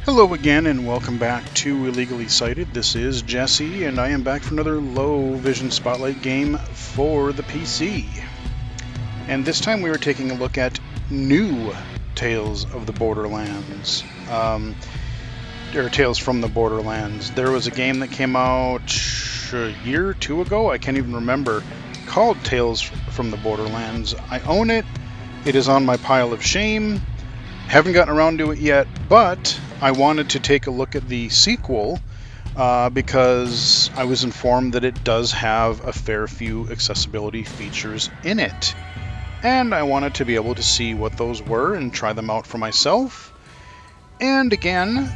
Hello again and welcome back to Illegally Cited. This is Jesse and I am back for another low vision spotlight game for the PC. And this time we are taking a look at new Tales of the Borderlands. Or Tales from the Borderlands. There was a game that came out a year or two ago, I can't even remember, called Tales from the Borderlands. I own it. It is on my pile of shame. Haven't gotten around to it yet, but I wanted to take a look at the sequel because I was informed that it does have a fair few accessibility features in it. And I wanted to be able to see what those were and try them out for myself. And again,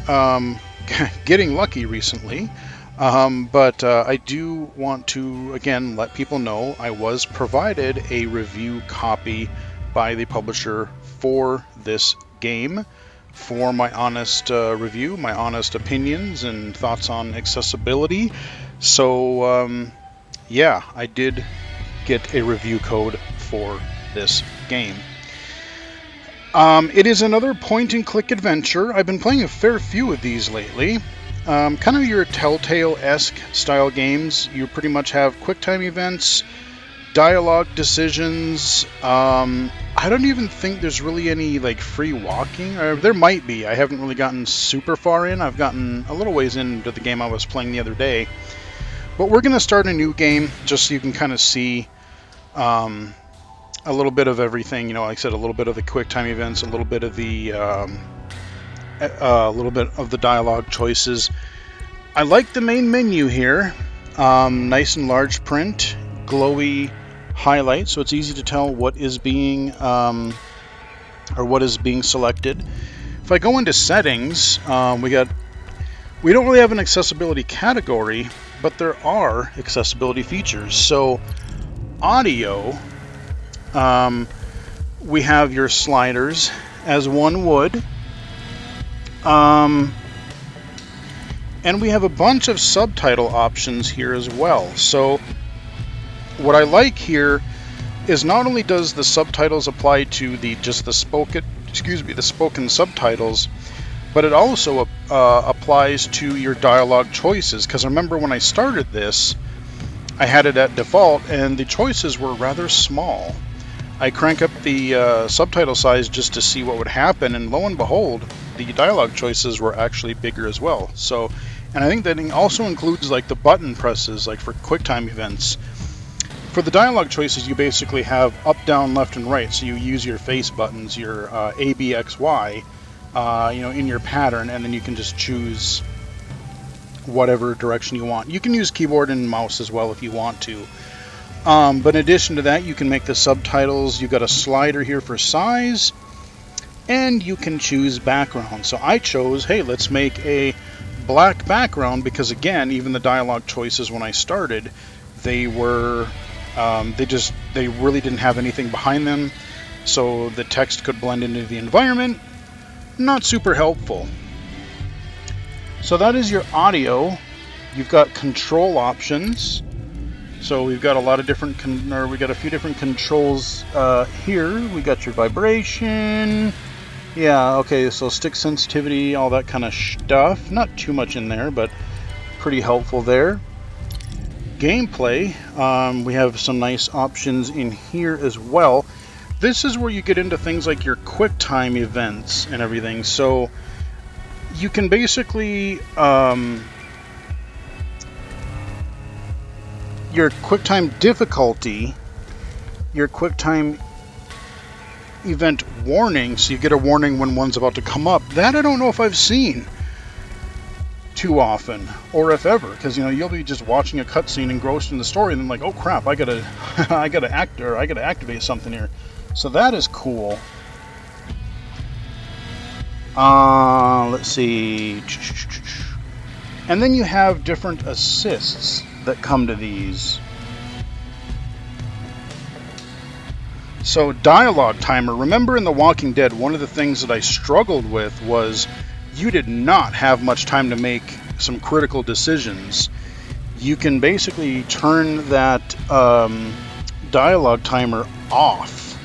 getting lucky recently, but I do want to, again, let people know I was provided a review copy by the publisher for this game for my honest review, my honest opinions and thoughts on accessibility. So yeah, I did get a review code for this game. It is another point-and-click adventure. I've been playing a fair few of these lately. Kind of your Telltale-esque style games. You pretty much have quick-time events, dialogue decisions. I don't even think there's really any like free walking, or there might be. I haven't really gotten super far in. I've gotten a little ways into the game I was playing the other day. But we're going to start a new game just so you can kind of see a little bit of everything. You know, like I said, a little bit of the quick time events, a little bit of the dialogue choices. I like the main menu here. Nice and large print, glowy highlight, so it's easy to tell what is being selected. If I go into settings, we don't really have an accessibility category, but there are accessibility features. So audio, we have your sliders as one would, and we have a bunch of subtitle options here as well. So what I like here is not only does the subtitles apply to the spoken subtitles, but it also applies to your dialogue choices. Because I remember when I started this, I had it at default, and the choices were rather small. I crank up the subtitle size just to see what would happen, and lo and behold, the dialogue choices were actually bigger as well. So, and I think that it also includes like the button presses, like for QuickTime events. For the dialogue choices, you basically have up, down, left, and right. So you use your face buttons, your A, B, X, Y, in your pattern, and then you can just choose whatever direction you want. You can use keyboard and mouse as well if you want to. But in addition to that, you can make the subtitles. You've got a slider here for size, and you can choose background. So I chose, hey, let's make a black background because, again, even the dialogue choices when I started, they were... they really didn't have anything behind them, so the text could blend into the environment. Not super helpful. So that is your audio. You've got control options. So we've got a lot of different, we got a few different controls here. We got your vibration. Yeah, okay, so stick sensitivity, all that kind of stuff. Not too much in there, but pretty helpful there. Gameplay, we have some nice options in here as well. This is where you get into things like your QuickTime events and everything. So you can basically, your QuickTime difficulty, your QuickTime event warning, so you get a warning when one's about to come up. That I don't know if I've seen too often, or if ever, because you'll be just watching a cutscene engrossed in the story, and then like, oh crap, I gotta activate something here. So that is cool. Let's see, and then you have different assists that come to these. So dialogue timer. Remember in The Walking Dead, one of the things that I struggled with was you did not have much time to make some critical decisions. You can basically turn that dialogue timer off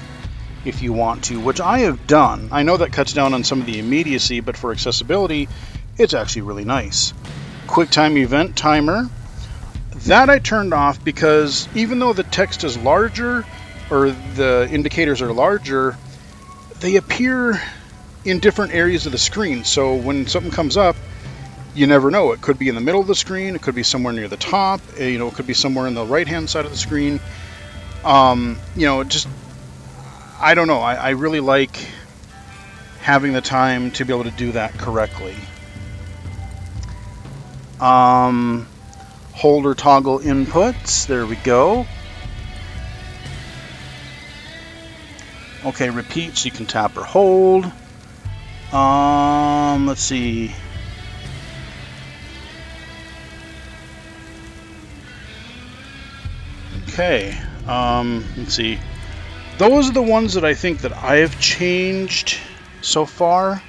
if you want to, which I have done. I know that cuts down on some of the immediacy, but for accessibility, It's actually really nice. QuickTime event timer. That I turned off because even though the text is larger, or the indicators are larger, they appear in different areas of the screen. So when something comes up, you never know. It could be in the middle of the screen, it could be somewhere near the top, you know, it could be somewhere in the right-hand side of the screen. You know, just, I don't know. I really like having the time to be able to do that correctly. Holder toggle inputs. There we go. Okay, repeat, so you can tap or hold. Let's see. Okay, let's see. Those are the ones that I think that I've changed so far.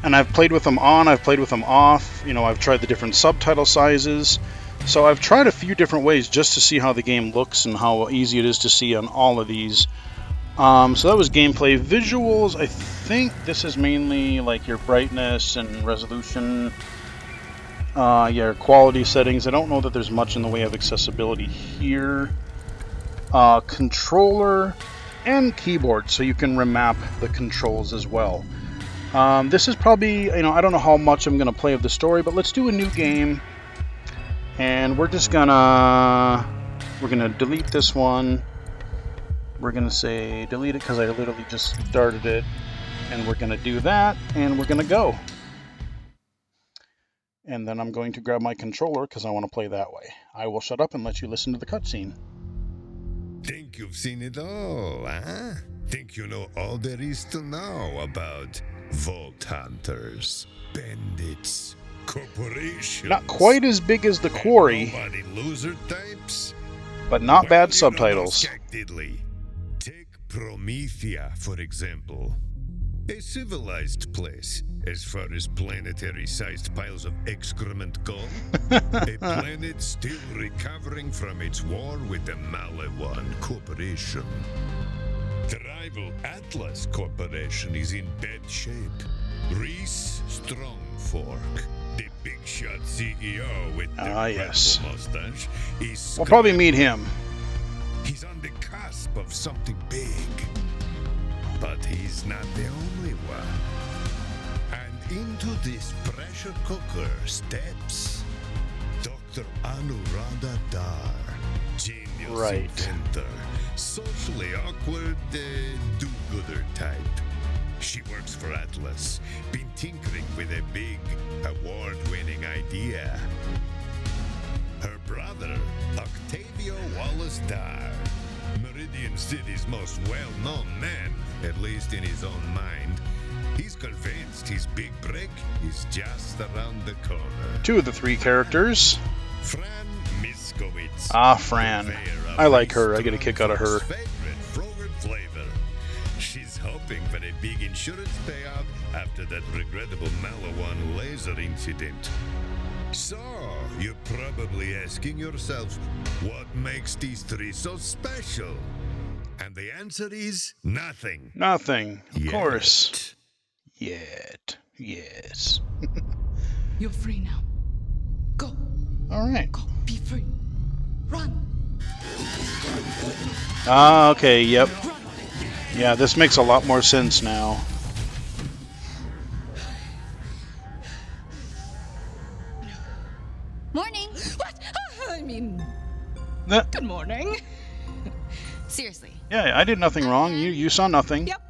And I've played with them on, I've played with them off. You know, I've tried the different subtitle sizes. So I've tried a few different ways just to see how the game looks and how easy it is to see on all of these. So that was gameplay. Visuals, I think this is mainly like your brightness and resolution. Your quality settings. I don't know that there's much in the way of accessibility here. Controller and keyboard, so you can remap the controls as well. This is probably, you know, I don't know how much I'm going to play of the story, but let's do a new game. And we're just gonna, delete this one. We're gonna say delete it because I literally just started it. And we're gonna do that, and we're gonna go. And then I'm going to grab my controller because I want to play that way. I will shut up and let you listen to the cutscene. Think you've seen it all, huh? Think you know all there is to know about Vault Hunters, bandits, corporations. Not quite as big as the Quarry, nobody loser types, but not bad subtitles. Take Promethea, for example. A civilized place, as far as planetary-sized piles of excrement go. A planet still recovering from its war with the Malewan Corporation. The rival Atlas Corporation is in bad shape. Reese Strongfork, the big shot CEO with the yes. mustache, is We'll probably meet him. He's on the cusp of something big. But he's not the only one. And into this pressure cooker steps Dr. Anuradha Dar, genius inventor, socially awkward do-gooder type. She works for Atlas, been tinkering with a big, award-winning idea. Her brother, Octavio Wallace Dar, Meridian City's most well-known man, at least in his own mind. He's convinced his big break is just around the corner. Two of the three characters. Fran Miskowitz. Ah, Fran. I like her. I get a kick out of her. Favorite frogurt flavor. She's hoping for a big insurance payout after that regrettable Malewan laser incident. So, you're probably asking yourself, what makes these three so special? And the answer is nothing. Nothing, of course. Yet. Yes. You're free now. Go. All right. Go. Be free. Run. Ah, okay, yep. Yeah, this makes a lot more sense now. Morning. What? I mean, good morning. Seriously. Yeah, I did nothing wrong. You saw nothing. Yep.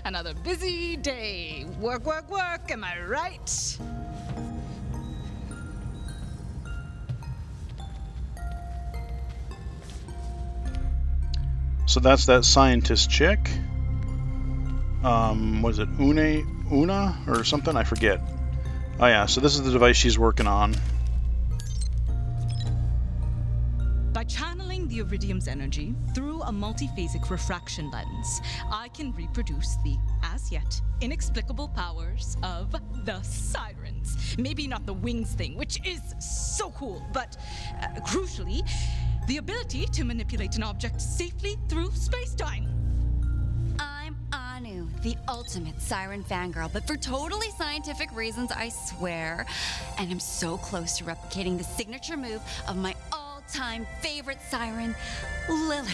Another busy day. Work, work, work. Am I right? So that's that scientist chick. Was it Una or something? I forget. Oh yeah, so this is the device she's working on. By channeling the iridium's energy through a multiphasic refraction lens, I can reproduce the, as yet, inexplicable powers of the sirens. Maybe not the wings thing, which is so cool, but crucially, the ability to manipulate an object safely through space-time. I'm on Anu, the ultimate siren fangirl, but for totally scientific reasons, I swear. And I'm so close to replicating the signature move of my all-time favorite siren, Lilith.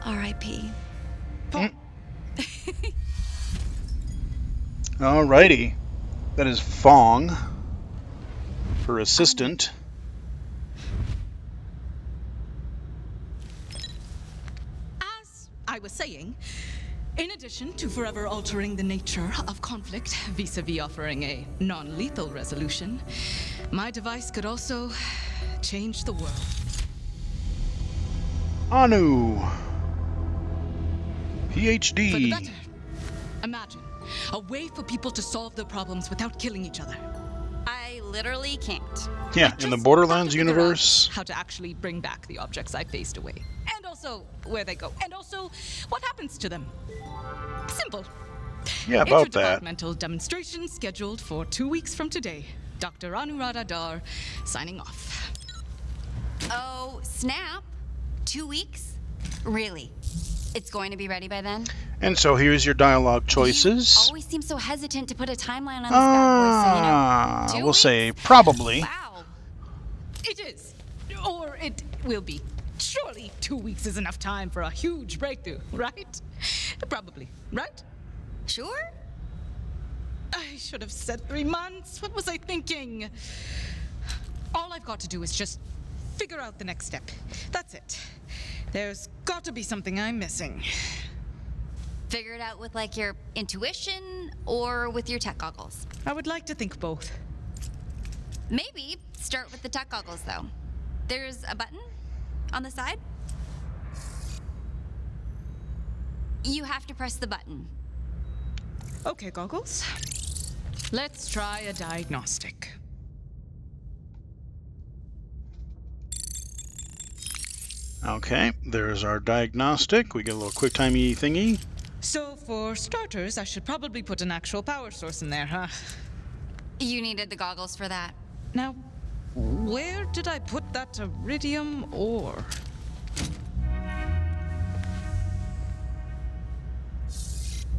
R.I.P. Alrighty. That is Fong, her assistant. As I was saying, in addition to forever altering the nature of conflict vis-a-vis offering a non-lethal resolution, my device could also change the world. Anu. For the PhD. better. Imagine a way for people to solve their problems without killing each other. I literally can't. Yeah, in the Borderlands universe. How to actually bring back the objects I faced away. And also where they go. And also what happens to them. Simple. Yeah, about that. Interdepartmental demonstration scheduled for 2 weeks from today. Dr. Anuradha Dar signing off. Oh, snap. 2 weeks? Really? It's going to be ready by then? And so here's your dialogue You choices. always seem so hesitant to put a timeline on this bad boy, so, 2 We'll weeks? say probably. Wow. It is. Or it will be. Surely 2 weeks is enough time for a huge breakthrough, right? Probably, right? Sure? I should have said 3 months. What was I thinking? All I've got to do is just figure out the next step. That's it. There's got to be something I'm missing. Figure it out with, like, your intuition or with your tech goggles? I would like to think both. Maybe start with the tech goggles, though. There's a button on the side. You have to press the button. Okay, goggles. Let's try a diagnostic. Okay, there's our diagnostic. We get a little quick-timey thingy. So, for starters, I should probably put an actual power source in there, huh? You needed the goggles for that. Now, where did I put that iridium ore?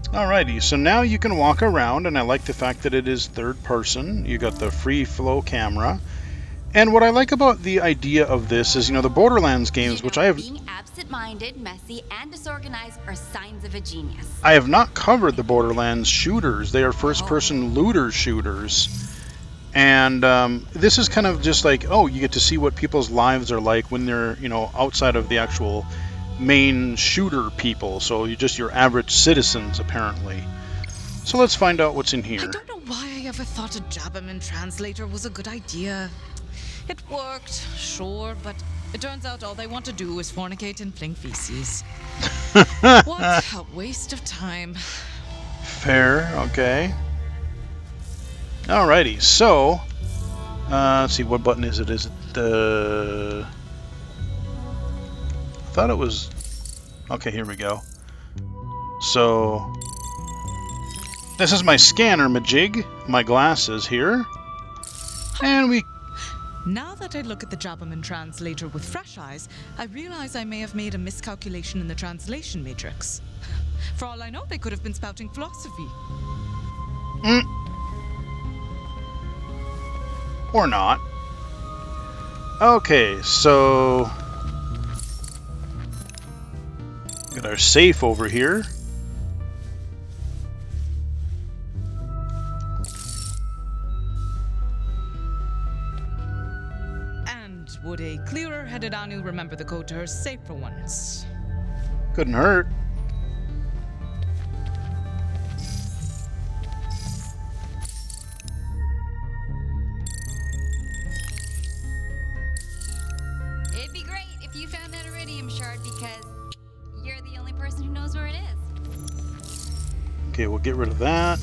Alrighty, so now you can walk around, and I like the fact that it is third person. You got the free flow camera. And what I like about the idea of this is, you know, the Borderlands games, which I have... Being absent-minded, messy, and disorganized are signs of a genius. I have not covered the Borderlands shooters. They are first-person looter shooters. And this is kind of just like, oh, you get to see what people's lives are like when they're, you know, outside of the actual main shooter people. So you're just your average citizens, apparently. So let's find out what's in here. I don't know why I ever thought a Jabberman translator was a good idea. It worked, sure, but it turns out all they want to do is fornicate and fling feces. What a waste of time. Fair, okay. Alrighty, so let's see, what button is it? Is it the... I thought it was... Okay, here we go. So this is my scanner, majig, my glasses here. And we... Now that I look at the Jabberman translator with fresh eyes, I realize I may have made a miscalculation in the translation matrix. For all I know, they could have been spouting philosophy. Or not. Okay, so... Got our safe over here. And would a clearer-headed Anu remember the code to her safe for once? Couldn't hurt. It'd be great if you found that iridium shard because you're the only person who knows where it is. Okay, we'll get rid of that.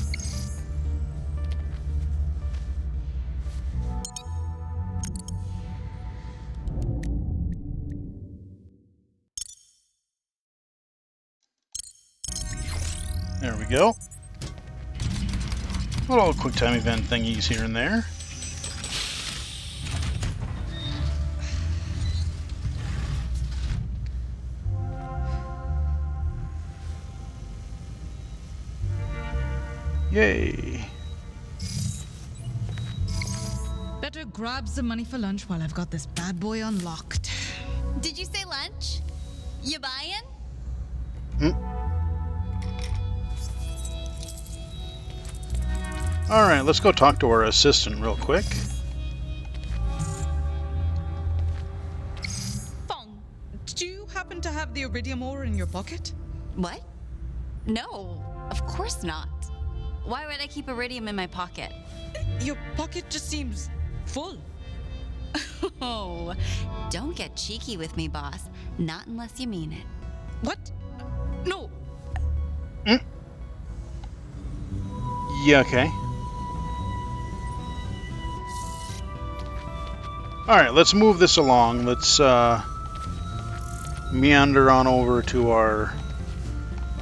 There we go. Little quick time event thingies here and there. Yay. Better grab some money for lunch while I've got this bad boy unlocked. Did you say lunch? You buying? Alright, let's go talk to our assistant real quick. Fong, do you happen to have the iridium ore in your pocket? What? No, of course not. Why would I keep iridium in my pocket? Your pocket just seems full. Oh, don't get cheeky with me, boss. Not unless you mean it. What? No. Yeah, okay. Alright, let's move this along. Let's meander on over to our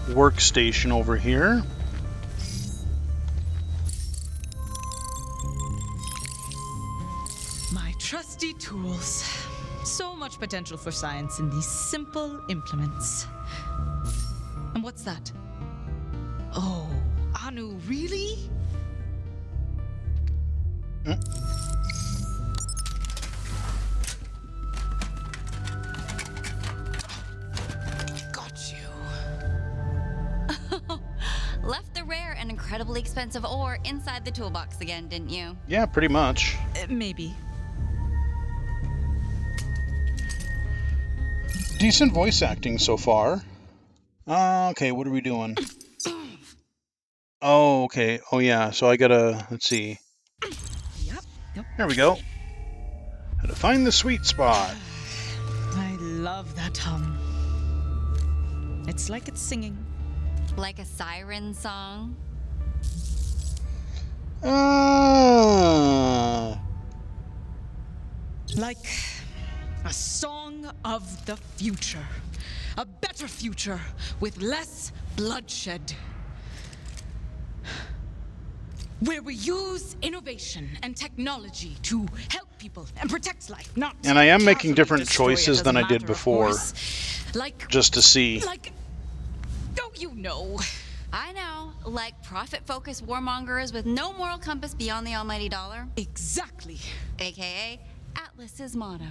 workstation over here. My trusty tools. So much potential for science in these simple implements. And what's that? Oh, Anu, really? Got you. Left the rare and incredibly expensive ore inside the toolbox again, didn't you? Yeah, pretty much. Maybe. Decent voice acting so far. Okay, what are we doing? Oh, okay. Oh, yeah, so I gotta... Let's see. Yep. There we go. How to find the sweet spot. I love that hum. It's like it's singing. Like a siren song? Like a song of the future. A better future with less bloodshed. Where we use innovation and technology to help people and protect life, not And I am making casually different destroy it choices as than a I did matter of before. course. Like, Just to see. don't you know? I know, like profit-focused warmongers with no moral compass beyond the almighty dollar. Exactly. AKA Atlas's motto.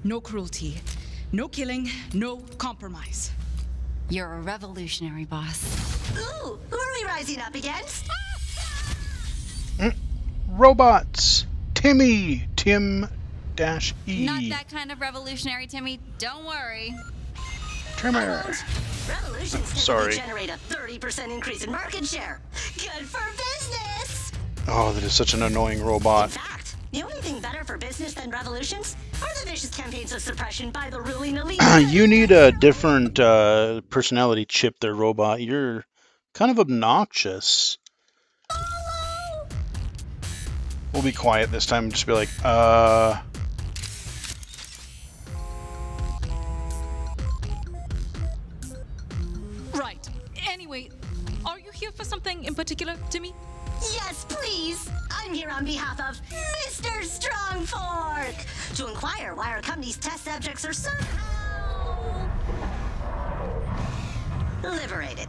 No cruelty, no killing, no compromise. You're a revolutionary, boss. Ooh, who are we rising up against? Robots! Timmy! Tim-E. Not that kind of revolutionary, Timmy. Don't worry. Trimmer. Revolutions Sorry. typically generate a 30% increase in market share. Good for business! Oh, that is such an annoying In robot. fact, the only thing better for business than revolutions are the vicious campaigns of suppression by the ruling elite. You need a different personality chip there, robot. You're kind of obnoxious. We'll be quiet this time and just be like, Right. Anyway, are you here for something in particular, Timmy? Yes, please. I'm here on behalf of Mr. Strongfork to inquire why our company's test subjects are somehow liberated.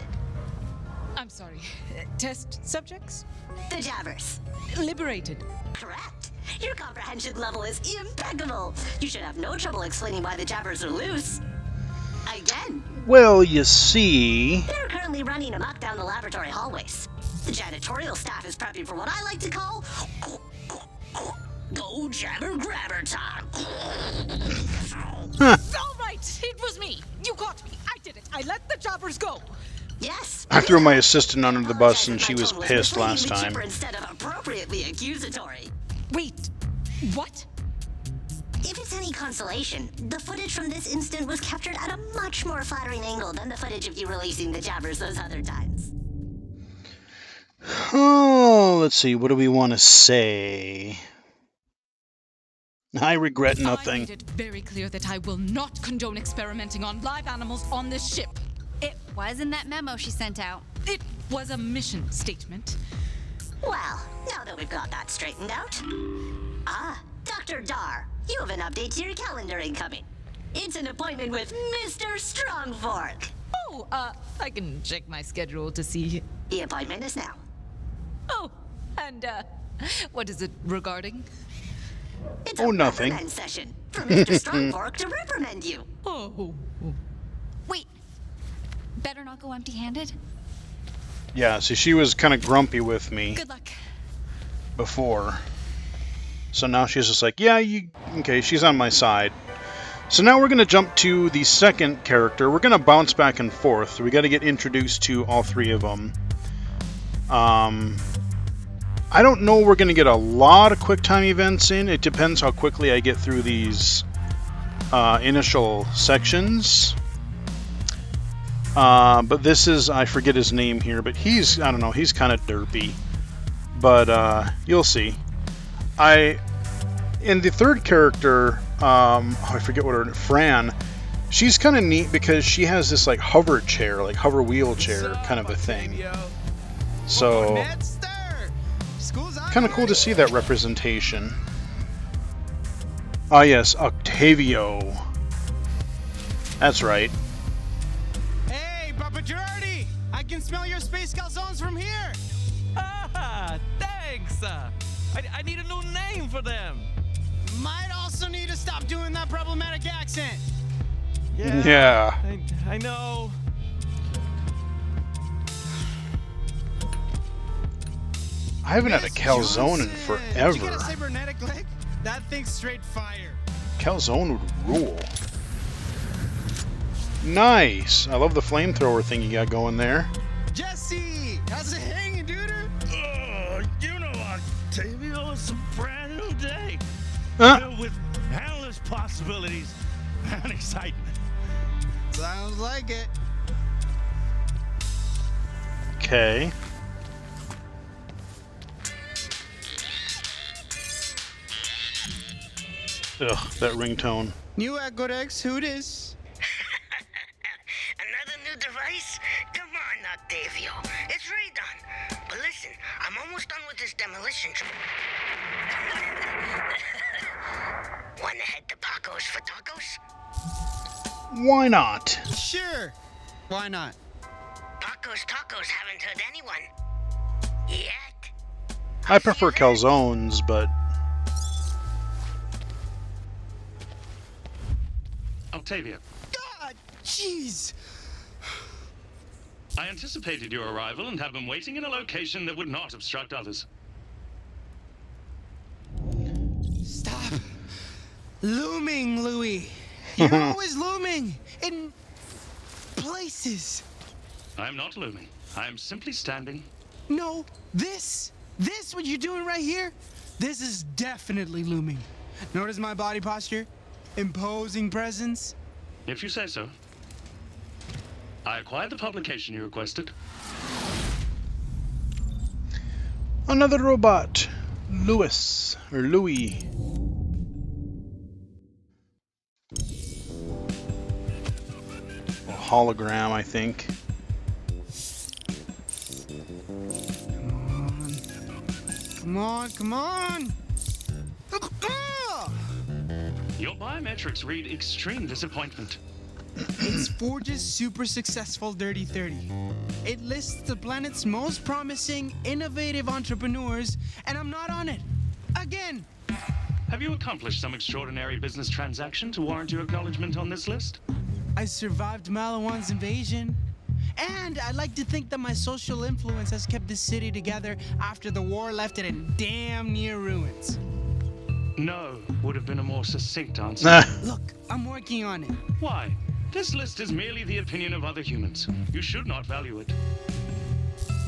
I'm sorry. Test subjects? The Jabbers. Liberated. Correct. Your comprehension level is impeccable. You should have no trouble explaining why the Jabbers are loose. Again, well, you see... they're currently running amok down the laboratory hallways. The janitorial staff is prepping for what I like to call go jabber grabber time. All right, it was me. You caught me. I did it. I let the jobbers go. Yes. I threw my assistant under the bus and Apologize she if my was tone pissed last misleadingly time. chipper instead of appropriately accusatory. Wait, what? If it's any consolation, the footage from this instant was captured at a much more flattering angle than the footage of you releasing the jabbers those other times. Oh, let's see. What do we want to say? I regret I nothing. made it very clear that I will not condone experimenting on live animals on this ship. It was in that memo she sent out. It was a mission statement. Well, now that we've got that straightened out. Ah, Dr. Dar, you have an update to your calendar incoming. It's an appointment with Mr. Strongfork. Oh, I can check my schedule to see. The appointment is now. Oh, and, what is it regarding? It's Oh, a nothing. reprimand session for Mr. Strongfork to reprimand you. Oh. Wait. Better not go empty-handed? Yeah, see, she was kind of grumpy with me Good luck. before. So now she's just like, yeah, okay, she's on my side. So now we're going to jump to the second character. We're going to bounce back and forth. We got to get introduced to all three of them. I don't know we're going to get a lot of quick time events in. It depends how quickly I get through these initial sections. But this is, I forget his name here, but he's, I don't know, he's kind of derpy. But you'll see. In the third character, I forget what her, Fran, she's kind of neat because she has this like hover chair, like hover wheelchair kind of a thing. So, kind of cool to see that representation. Ah yes, Octavio. That's right. Hey, Papa Girardi! I can smell your space calzones from here! Ah, thanks. I need a new name for them. Might also need to stop doing that problematic accent. Yeah. I know. I haven't had a Miss calzone in Johnson, Did you get a forever. cybernetic leg? That thing's straight fire. Calzone would rule. Nice. I love the flamethrower thing you got going there. Jesse! How's it hanging, dude? You know, Octavio, it's a brand new day. Huh? Filled with endless possibilities and excitement. Sounds like it. Okay. Ugh, that ringtone. New Ecodex, who dis? Another new device? Come on, Octavio. It's right done. But listen, I'm almost done with this demolition job. Wanna head to Paco's for tacos? Why not? Sure. Why not? Paco's tacos haven't hurt anyone. Yet. I prefer calzones, but Octavia, God, jeez. I anticipated your arrival and have been waiting in a location that would not obstruct others. Stop. Looming, Louis. You're always looming. In places. I am not looming. I am simply standing. No, this, what you're doing right here, this is definitely looming. Notice my body posture? Imposing presence? If you say so. I acquired the publication you requested. another robot. Louis. A hologram, I think. Come on, come on! Your biometrics read extreme disappointment. It's Forge's super successful Dirty 30. It lists the planet's most promising, innovative entrepreneurs, and I'm not on it. Again! Have you accomplished some extraordinary business transaction to warrant your acknowledgement on this list? I survived Malawan's invasion. And I like to think that my social influence has kept the city together after the war left it in damn near ruins. No, would have been a more succinct answer. Look, I'm working on it. Why? This list is merely the opinion of other humans. You should not value it.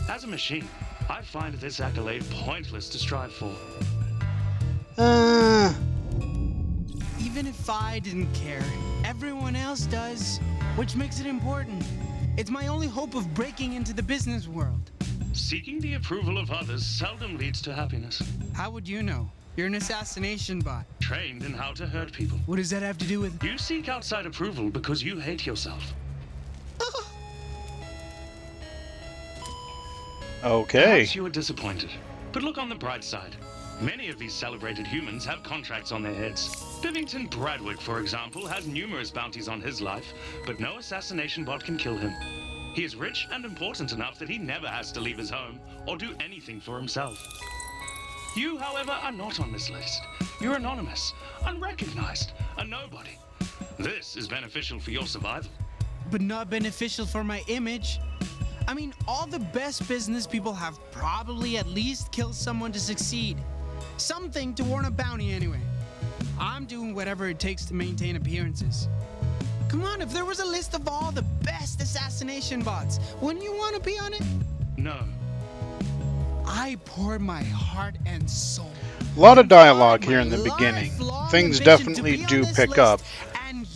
As a machine, I find this accolade pointless to strive for. Even if I didn't care, everyone else does, which makes it important. It's my only hope of breaking into the business world. Seeking the approval of others seldom leads to happiness. How would you know? You're an assassination bot. Trained in how to hurt people. What does that have to do with... You seek outside approval because you hate yourself. Okay. Perhaps you are disappointed. But look on the bright side. Many of these celebrated humans have contracts on their heads. Bivington Bradwick, for example, has numerous bounties on his life, but no assassination bot can kill him. He is rich and important enough that he never has to leave his home or do anything for himself. You, however, are not on this list. You're anonymous, unrecognized, a nobody. This is beneficial for your survival. But not beneficial for my image. I mean, all the best business people have probably at least killed someone to succeed. Something to warrant a bounty anyway. I'm doing whatever it takes to maintain appearances. Come on, if there was a list of all the best assassination bots, wouldn't you want to be on it? No. I poured my heart and soul. A lot of dialogue here in the beginning. Things definitely do pick up,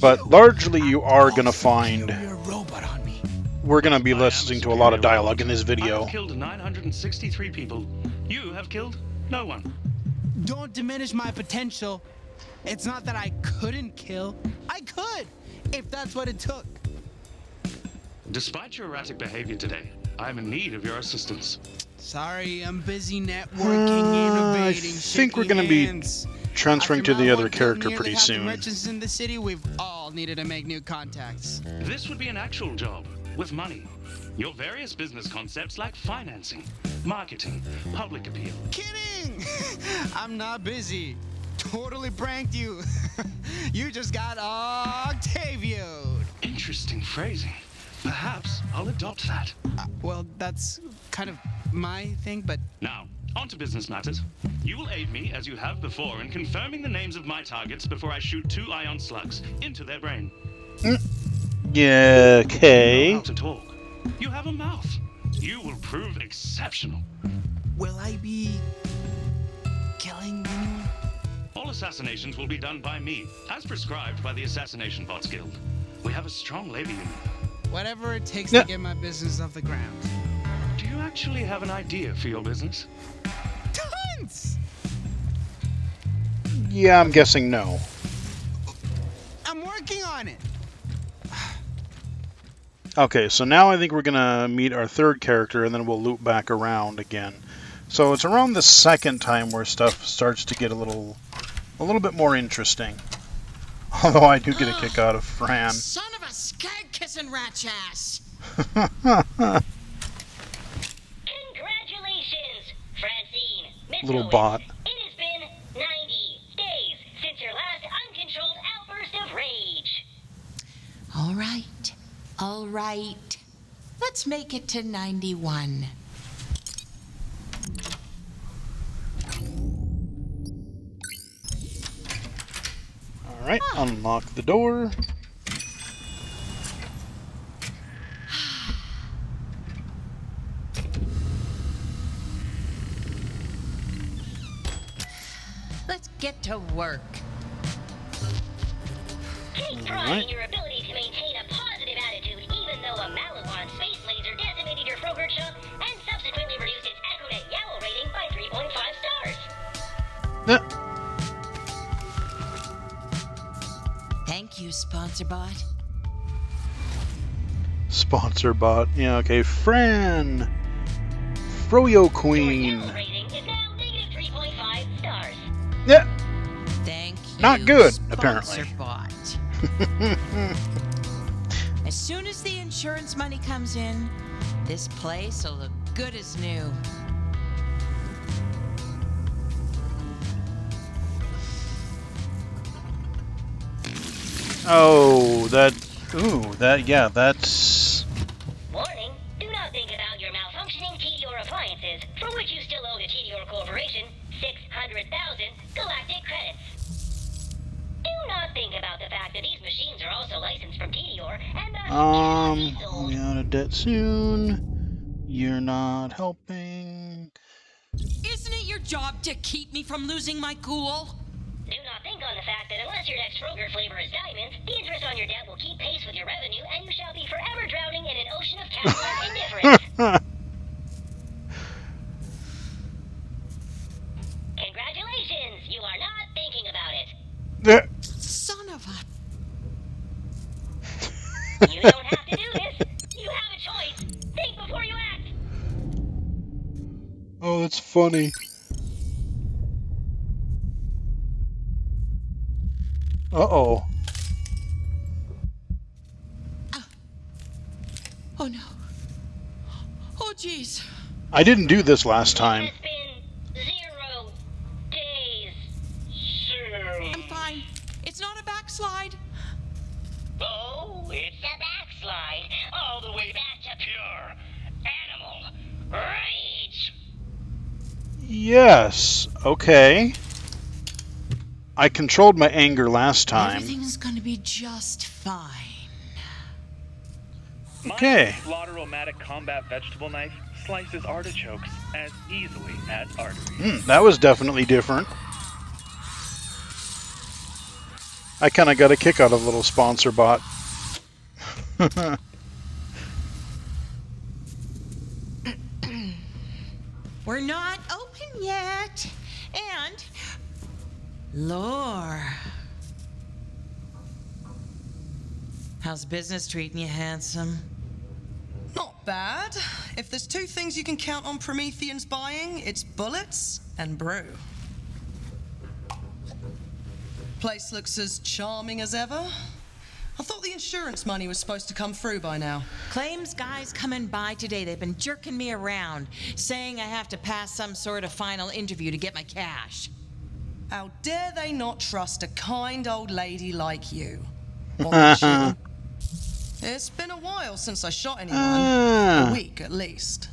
but largely you are going to find we're going to be listening to a lot of dialogue in this video. I've killed 963 people. You have killed no one. Don't diminish my potential. It's not that I couldn't kill. I could, if that's what it took. Despite your erratic behavior today, I am in need of your assistance. Sorry, I'm busy networking, innovating. I think we're going to be transferring to the other character pretty soon. Merchants in the city, we've all needed to make new contacts. This would be an actual job, with money. Your various business concepts like financing, marketing, public appeal. Kidding! I'm not busy. Totally pranked you. You just got Octavio'd. Interesting phrasing. Perhaps I'll adopt that. Well, that's kind of my thing, but... Now, on to business matters. You will aid me, as you have before, in confirming the names of my targets before I shoot 2 ion slugs into their brain. Yeah, okay. You know how to talk. You have a mouth. You will prove exceptional. Will I be killing anyone? All assassinations will be done by me, as prescribed by the Assassination Bots Guild. We have a strong labor union. Whatever it takes to get my business off the ground. Do you actually have an idea for your business? Tons! Yeah, I'm guessing no. I'm working on it. Okay, so now I think we're going to meet our third character, and then we'll loop back around again. So it's around the second time where stuff starts to get a little bit more interesting. Although I do get a kick out of Fran. Son of a skag-kissing rat's ass! Congratulations, Francine, Miss Little Owens. bot. It has been 90 days since your last uncontrolled outburst of rage. All right. All right. Let's make it to 91. Alright, unlock the door. Let's get to work. Take pride in your ability to maintain a positive attitude even though a Malibon space laser decimated your Frogurt shop and subsequently reduced its Econet Yowl rating by 3.5 stars. Thank you, Sponsor Bot. Sponsor bot. Yeah, okay. Fran! Froyo Queen. Your Yowl rating is now negative 3.5 stars. Yeah. Thank you. Not good, Sponsor apparently. Bot. As soon as the insurance money comes in, this place will look good as new. Oh, yeah, that's... Warning, do not think about your malfunctioning Tedior appliances, for which you still owe the Tedior Corporation 600,000 galactic credits. Do not think about the fact that these machines are also licensed from Tedior, and thus cannot be I'll sold. be out of debt soon. You're not helping. Isn't it your job to keep me from losing my cool? Do not think on the fact that unless your next Frogurt flavor is diamonds, the interest on your debt will keep pace with your revenue, and you shall be forever drowning in an ocean of cash indifference. Congratulations, you are not thinking about it. Son of a... You don't have to do this. You have a choice. Think before you act. Oh, that's funny. Oh no. Apologies. I didn't do this last time. It's been 0 days, sir. I'm fine. It's not a backslide. Oh, it's a backslide. All the way back to pure animal rage. Yes, okay. I controlled my anger last time. Everything's gonna be just fine. Okay. My slaughter-o-matic combat vegetable knife slices artichokes as easily as arteries. That was definitely different. I kind of got a kick out of little sponsor bot. We're not open yet. And Lore. How's business treating you, handsome? Not bad. If there's two things you can count on Prometheans buying, it's bullets and brew. Place looks as charming as ever. I thought the insurance money was supposed to come through by now. Claims guys coming by today. They've been jerking me around, saying I have to pass some sort of final interview to get my cash. How dare they not trust a kind old lady like you? Or it's been a while since I shot anyone. A week, at least.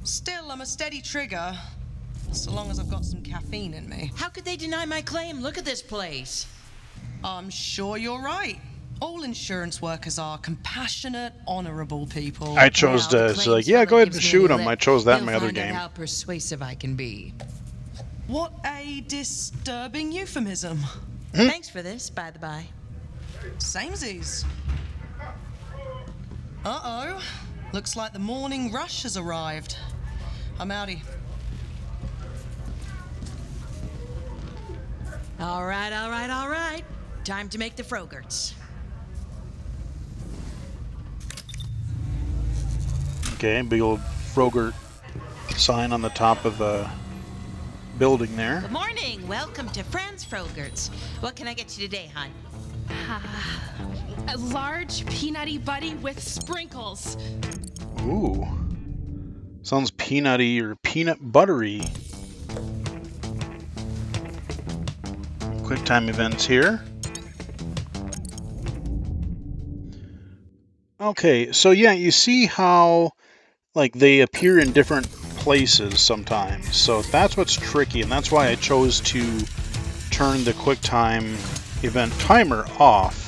Still, I'm a steady trigger, so long as I've got some caffeine in me. How could they deny my claim? Look at this place. I'm sure you're right. All insurance workers are compassionate, honorable people. I chose to say, like, yeah, go ahead and shoot him. I chose that in my other You'll find out game. how persuasive I can be. What a disturbing euphemism. Thanks for this, by the by. Samesies. Uh-oh. Looks like the morning rush has arrived. I'm outie. All right, all right, all right. Time to make the Frogerts. Okay, big old Frogert sign on the top of the building there. Good morning. Welcome to Franz Frogerts. What can I get you today, hon? A large peanutty buddy with sprinkles. Ooh. Sounds peanutty or peanut buttery. QuickTime events here. Okay, so yeah, you see how like they appear in different places sometimes. So that's what's tricky, and that's why I chose to turn the QuickTime event timer off.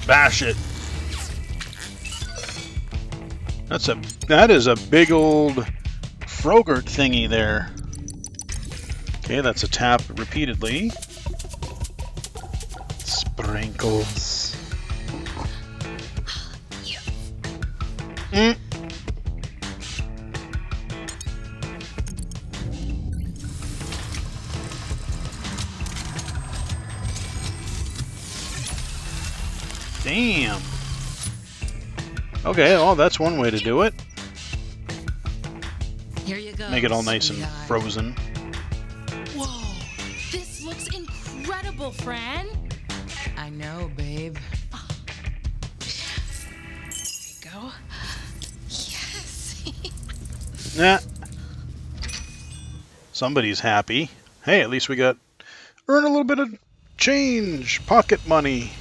Bash it. That is a big old Frogert thingy there. Okay, that's a tap repeatedly. Sprinkles. Damn. Okay, well, that's one way to do it. Here you go. Make it all nice and sweetheart. frozen. Whoa, this looks incredible, Fran. I know, babe. There you go. Yes. Nah. Somebody's happy. Hey, at least we got earn a little bit of change, pocket money.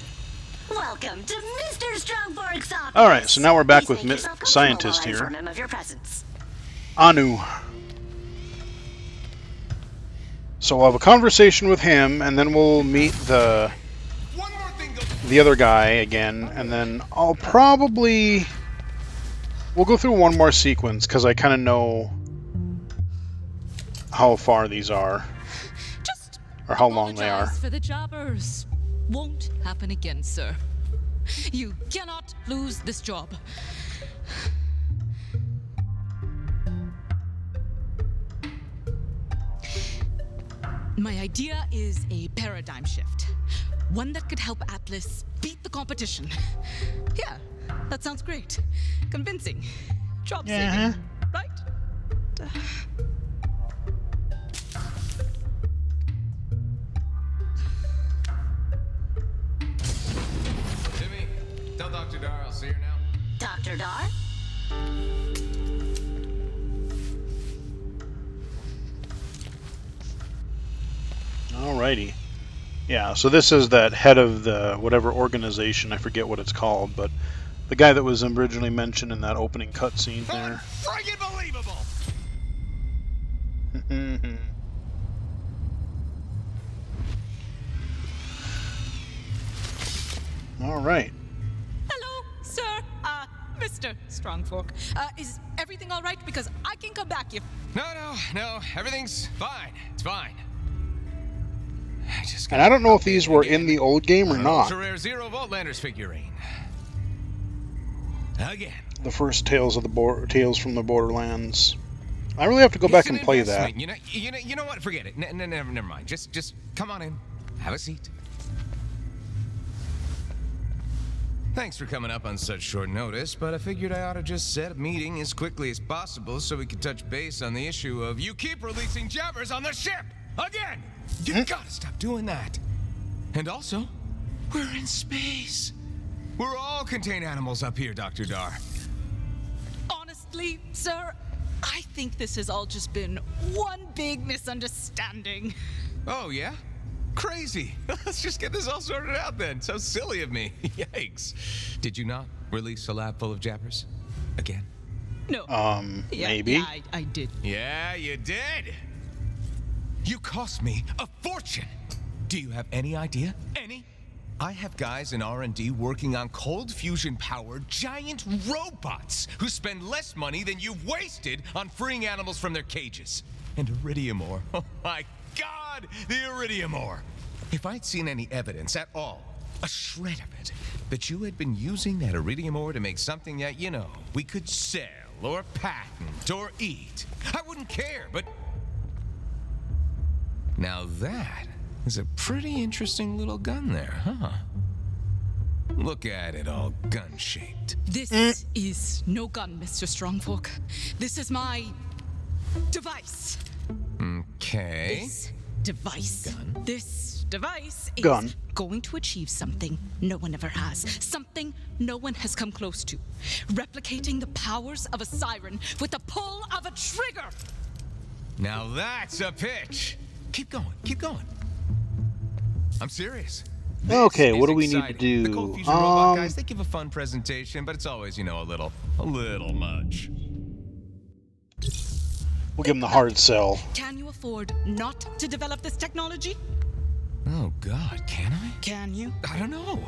Welcome to Mr. Strongborg's office. All right, so now we're back with Please make yourself comfortable scientist while I here. inform him of your presence. Anu. So we'll have a conversation with him, and then we'll meet the other guy again, and then I'll probably we'll go through one more sequence because I kind of know how far these are, Just or how long they are. apologize for the jobbers. Won't happen again, sir. You cannot lose this job. My idea is a paradigm shift. One that could help Atlas beat the competition. Yeah, that sounds great. Convincing. Job saving, right? Jimmy, tell Doc Dr. Dar, I'll see her now. Dr. Dar? Alrighty. Yeah, so this is that head of the whatever organization, I forget what it's called, but the guy that was originally mentioned in that opening cutscene there. Friggin' believable! Alright. Hello, sir. Mr. Strongfork. Is everything all right? Because I can come back if... No, everything's fine. It's fine. And I don't know if these were in the old game or not. Ultra rare Zero Voltlanders figurine. Again. The first Tales from the Borderlands. I really have to go back and play that. You know what? Forget it. Never mind. Just come on in. Have a seat. Thanks for coming up on such short notice, but I figured I ought to just set a meeting as quickly as possible so we could touch base on the issue of you keep releasing jabbers on the ship! Again! You gotta stop doing that. And also, we're in space. We're all contained animals up here, Dr. Dar. Honestly, sir, I think this has all just been one big misunderstanding. Oh, yeah? Crazy. Let's just get this all sorted out then. So silly of me. Yikes. Did you not release a lab full of jabbers? Again? No. Maybe. Yeah, I did. Yeah, you did. You cost me a fortune. Do you have any idea? Any? I have guys in R&D working on cold fusion-powered giant robots who spend less money than you've wasted on freeing animals from their cages. And iridium ore. Oh my God, the iridium ore. If I'd seen any evidence at all, a shred of it, that you had been using that iridium ore to make something that, you know, we could sell or patent or eat, I wouldn't care, but... Now that is a pretty interesting little gun there, huh? Look at it, all gun-shaped. This is no gun, Mr. Strongfork. This is my device. Okay. This device. Gun. This device is Gun. going to achieve something no one ever has. Something no one has come close to. Replicating the powers of a siren with the pull of a trigger. Now that's a pitch. Keep going. I'm serious. Okay, This what do is we need to exciting. do? The Cold Fusion Robot guys, they give a fun presentation, but it's always, you know, a little much. We'll give them the hard sell. Can you afford not to develop this technology? Oh God, can I? Can you? I don't know.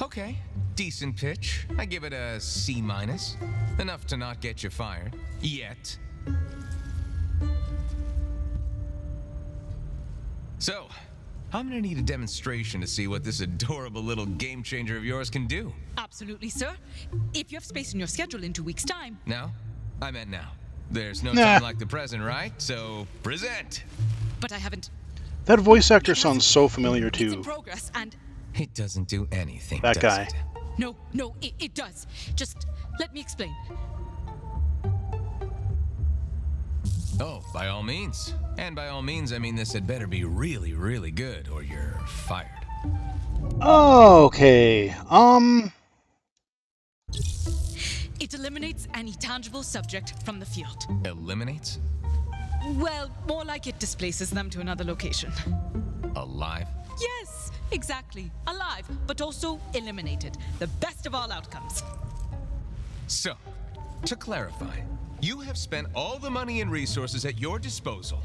Okay, decent pitch. I give it a C-. Enough to not get you fired. Yet. So, I'm gonna need a demonstration to see what this adorable little game changer of yours can do. Absolutely, sir. If you have space in your schedule in 2 weeks' time. Now? I meant now. There's no time like the present, right? So, present! But I haven't. That voice actor sounds so familiar It's in too. progress, and It doesn't do anything, That does guy. it? no, it does. Just let me explain. Oh, by all means. And by all means, I mean this had better be really, really good, or you're fired. Okay. It eliminates any tangible subject from the field. Eliminates? Well, more like it displaces them to another location. Alive? Yes, exactly. Alive, but also eliminated. The best of all outcomes. So, to clarify, you have spent all the money and resources at your disposal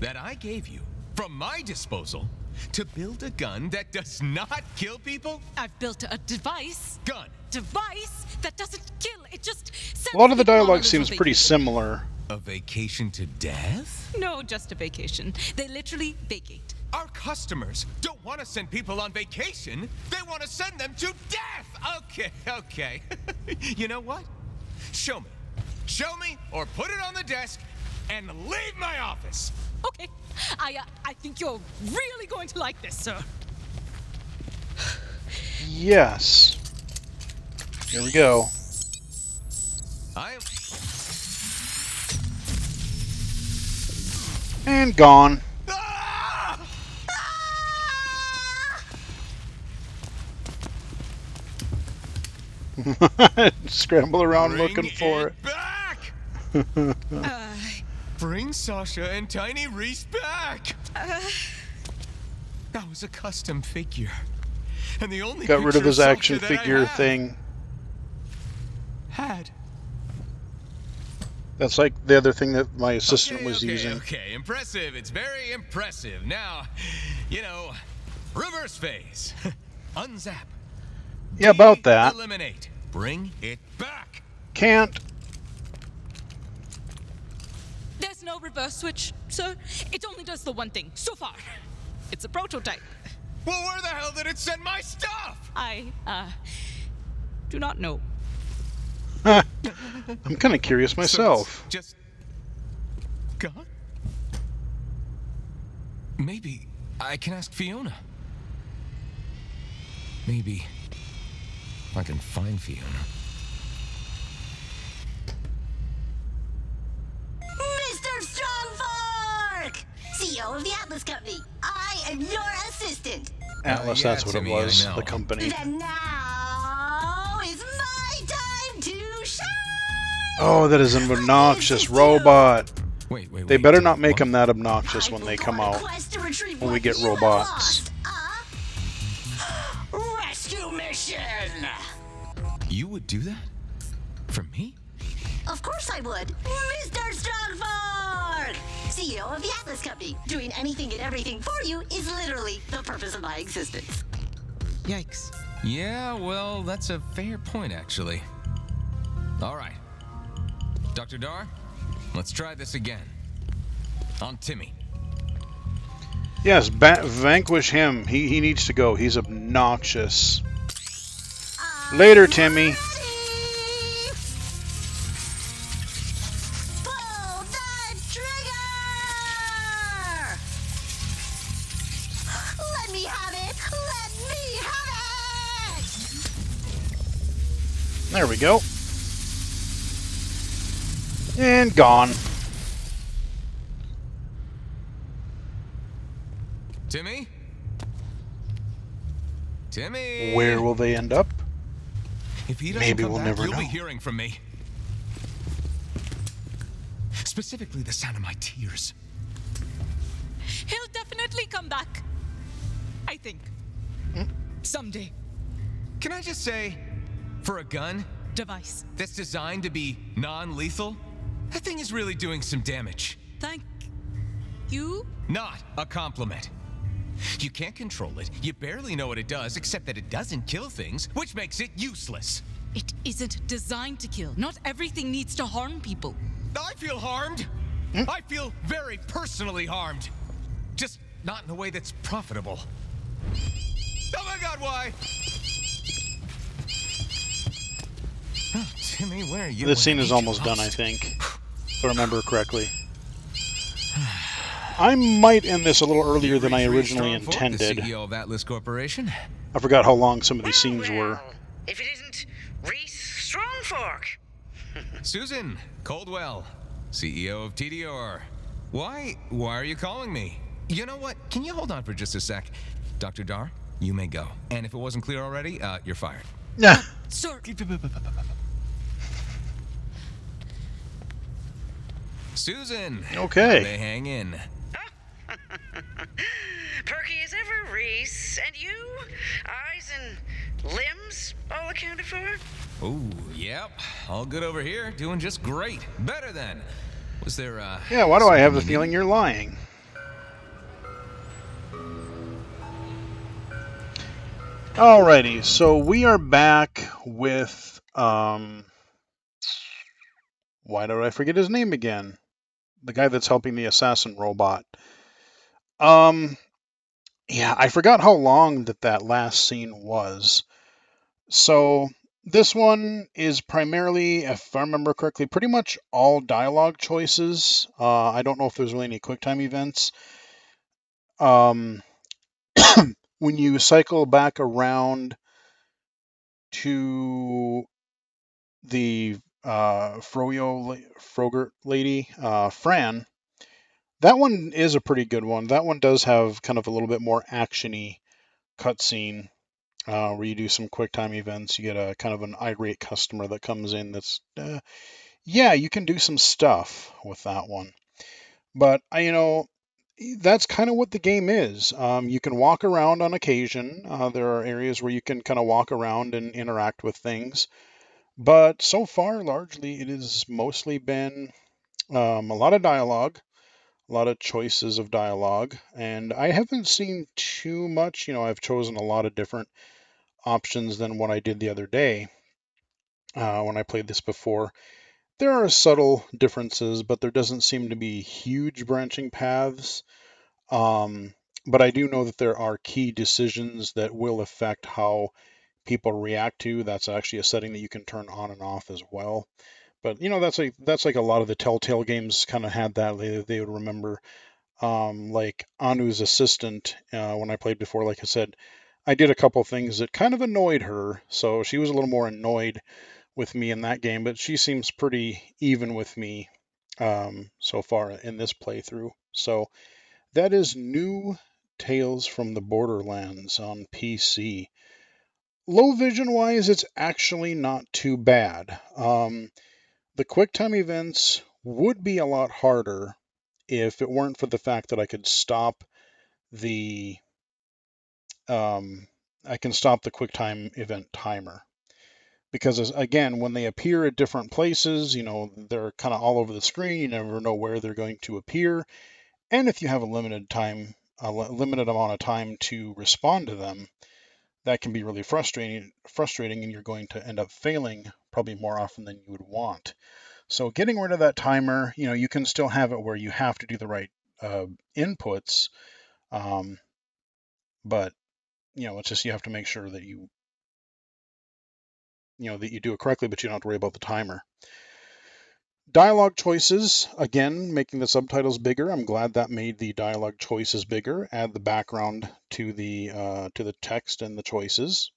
that I gave you from my disposal to build a gun that does not kill people? I've built a device. Gun. Device that doesn't kill. It just sends A lot of the people on a dialogue little seems pretty vacation. similar. A vacation to death? No, just a vacation. They literally vacate. Our customers don't want to send people on vacation. They want to send them to death. Okay. You know what? Show me. Show me or put it on the desk and leave my office. Okay. I think you're really going to like this, sir. Yes. Here we go. I am... And gone. Scramble around Bring looking for it back! Uh, Bring Sasha and Tiny Reese back! That was a custom figure. And the only Got rid picture of his Sasha action that I figure have thing. had. That's like the other thing that my assistant was Okay, using. okay, impressive. It's very impressive. Now, you know, reverse phase. Unzap. Yeah, about that. Eliminate. Bring it back. Can't. there's no reverse switch, sir. It only does the one thing, so far. It's a prototype. Well, where the hell did it send my stuff? I, do not know. I'm kind of curious myself. So just gone? Maybe I can ask Fiona. Maybe I can find Fiona. Mr. Strongfork! CEO of the Atlas Company. I am your assistant. Atlas, yeah, that's what it Timmy, I was, know. the company. Then now is my time to shine! Oh, that is an obnoxious robot. Wait, They better not make them that obnoxious when they come out. When we get robots. Rescue mission! You would do that? For me? Of course I would. Mr. Strongfork! CEO of the Atlas Company. Doing anything and everything for you is literally the purpose of my existence. Yikes. Yeah, well, that's a fair point, actually. All right. Dr. Dar, let's try this again. On Timmy. Yes, vanquish him. He needs to go. He's obnoxious. Later, Timmy. Pull the trigger! Let me have it! Let me have it! There we go. And gone. Timmy? Timmy! Where will they end up? If he doesn't Maybe come we'll back, never you'll know. be hearing from me. Specifically, the sound of my tears. He'll definitely come back. I think. Someday. Can I just say, for a gun Device. that's designed to be non-lethal, that thing is really doing some damage. Thank you. Not a compliment. You can't control it. You barely know what it does, except that it doesn't kill things, which makes it useless. It isn't designed to kill. Not everything needs to harm people. I feel harmed. I feel very personally harmed. Just not in a way that's profitable. Oh my God, why? Oh, Timmy, where are you? This scene is almost done, I think. If I remember correctly. I might end this a little earlier than I originally intended. The CEO of Atlas Corporation. I forgot how long some of these scenes were. If it isn't Reese Strongfork. Susan Coldwell, CEO of TDR. Why are you calling me? You know what? Can you hold on for just a sec? Dr. Dar, you may go. And if it wasn't clear already, you're fired. Yeah. Sir. Susan. Okay. They hang in. Perky as ever, Reese. And you? Eyes and limbs all accounted for? Oh, yep. All good over here. Doing just great. Better than. Was there, Yeah, why do I have the feeling you're lying? Alrighty, so we are back with, why did I forget his name again? The guy that's helping the assassin robot. Yeah, I forgot how long that last scene was. So, this one is primarily, if I remember correctly, pretty much all dialogue choices. I don't know if there's really any QuickTime events. When you cycle back around to the Frogurt lady, Fran, that one is a pretty good one. That one does have kind of a little bit more action-y cutscene. where you do some quick time events. You get a kind of an irate customer that comes in that's, yeah, you can do some stuff with that one. But, that's kind of what the game is. You can walk around on occasion. There are areas where you can kind of walk around and interact with things. But so far, largely, it has mostly been a lot of dialogue, a lot of choices of dialogue, and I haven't seen too much. I've chosen a lot of different options than what I did the other day when I played this before. There are subtle differences, but there doesn't seem to be huge branching paths. But I do know that there are key decisions that will affect how people react to. That's actually a setting that you can turn on and off as well. But that's like a lot of the Telltale games kind of had that. They would remember, like Anu's assistant when I played before. Like I said, I did a couple things that kind of annoyed her, so she was a little more annoyed with me in that game. But she seems pretty even with me so far in this playthrough. So that is new Tales from the Borderlands on PC. Low vision wise, it's actually not too bad. The QuickTime events would be a lot harder if it weren't for the fact that the I can stop the QuickTime event timer. Because again, when they appear at different places, they're kind of all over the screen. You never know where they're going to appear. And if you have a limited amount of time to respond to them, that can be really frustrating, and you're going to end up failing probably more often than you would want. So getting rid of that timer, you can still have it where you have to do the right inputs, but it's just you have to make sure that that you do it correctly, but you don't have to worry about the timer. Dialogue choices, again, making the subtitles bigger. I'm glad that made the dialogue choices bigger. Add the background to the text and the choices.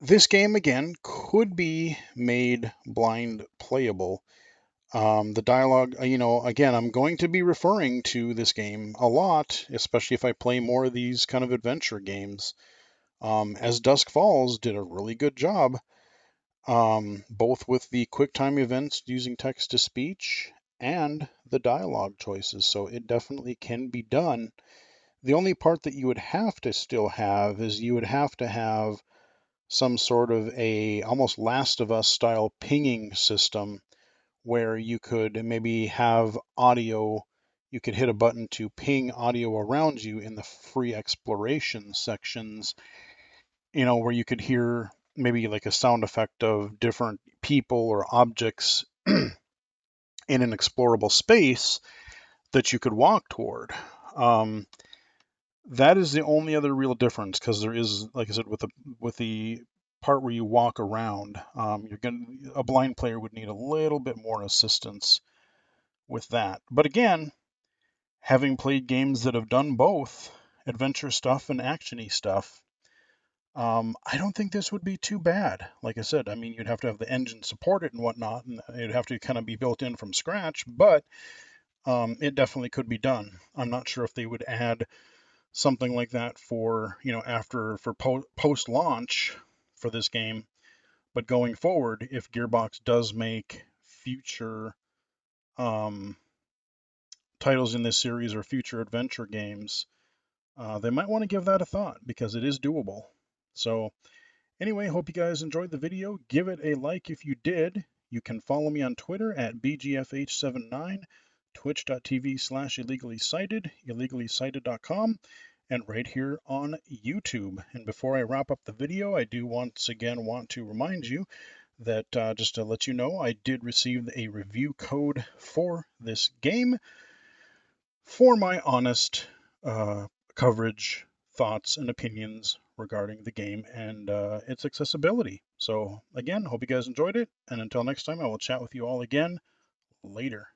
This game, again, could be made blind playable. The dialogue, again, I'm going to be referring to this game a lot, especially if I play more of these kind of adventure games. As Dusk Falls did a really good job, both with the QuickTime events using text to speech and the dialogue choices. So it definitely can be done. The only part that you would have to still have is you would have to have some sort of a almost Last of Us style pinging system where you could maybe have audio. You could hit a button to ping audio around you in the free exploration sections, where you could hear maybe like a sound effect of different people or objects in an explorable space that you could walk toward. That is the only other real difference, because there is, like I said, with the part where you walk around, a blind player would need a little bit more assistance with that. But again, having played games that have done both adventure stuff and actiony stuff, I don't think this would be too bad. Like I said, I mean, you'd have to have the engine support it and whatnot, and it'd have to kind of be built in from scratch, but it definitely could be done. I'm not sure if they would add something like that for post launch for this game, but going forward, if Gearbox does make future titles in this series or future adventure games, they might want to give that a thought, because it is doable. So anyway, hope you guys enjoyed the video. Give it a like if you did. You can follow me on Twitter at BGFH79, twitch.tv/illegally-cited, illegally-cited.com, and right here on YouTube. And before I wrap up the video, I do once again want to remind you that just to let you know, I did receive a review code for this game for my honest coverage, thoughts, and opinions regarding the game and its accessibility. So again, hope you guys enjoyed it, and until next time, I will chat with you all again later.